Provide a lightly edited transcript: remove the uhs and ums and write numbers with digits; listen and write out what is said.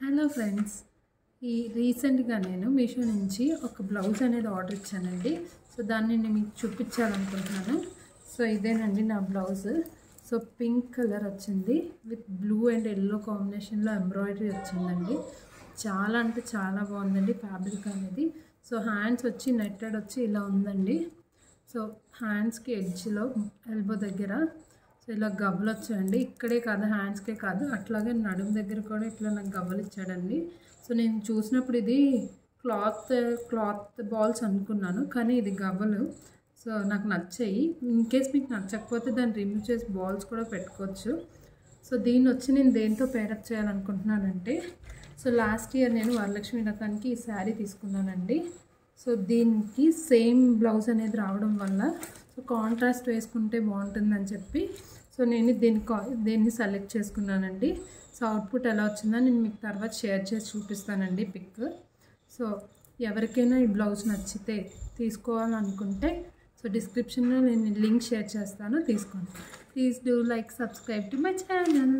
Hello friends, ఈ రీసెంట్గా నేను మీషో నుంచి ఒక బ్లౌజ్ అనేది ఆర్డర్ ఇచ్చానండి. సో దాన్ని నేను మీకు చూపించాలనుకుంటున్నాను. సో ఇదేనండి నా బ్లౌజ్. సో పింక్ కలర్ వచ్చింది విత్ బ్లూ అండ్ ఎల్లో కాంబినేషన్లో ఎంబ్రాయిడరీ వచ్చిందండి. చాలా అంటే చాలా బాగుందండి ఫ్యాబ్రిక్ అనేది. సో హ్యాండ్స్ వచ్చి నెట్టెడ్ వచ్చి ఇలా ఉందండి. సో హ్యాండ్స్కి ఎడ్జ్లో ఎల్బో దగ్గర సో ఇలా గవ్వలు వచ్చాయండి. ఇక్కడే కాదు, హ్యాండ్స్కే కాదు, అట్లాగే నడుము దగ్గర కూడా ఇట్లా నాకు గవ్వలు ఇచ్చాడండి. సో నేను చూసినప్పుడు ఇది క్లాత్ బాల్స్ అనుకున్నాను, కానీ ఇది గవ్వలు. సో నాకు నచ్చాయి. ఇన్ కేస్ మీకు నచ్చకపోతే దాన్ని రిమూవ్ చేసి బాల్స్ కూడా పెట్టుకోవచ్చు. సో దీన్ని వచ్చి నేను దేంతో పేరప్ చేయాలనుకుంటున్నానంటే, సో లాస్ట్ ఇయర్ నేను వరలక్ష్మి రకానికి ఈ శారీ తీసుకున్నానండి. సో దీనికి సేమ్ బ్లౌజ్ అనేది రావడం వల్ల సో కాంట్రాస్ట్ వేసుకుంటే బాగుంటుందని చెప్పి సో నేను దీన్ని సెలెక్ట్ చేసుకున్నానండి. సో అవుట్పుట్ ఎలా వచ్చిందో నేను మీకు తర్వాత షేర్ చేసి చూపిస్తానండి పిక్. సో ఎవరికైనా ఈ బ్లౌజ్ నచ్చితే తీసుకోవాలనుకుంటే సో డిస్క్రిప్షన్లో నేను లింక్ షేర్ చేస్తాను, తీసుకోండి. Please do like, subscribe to my channel.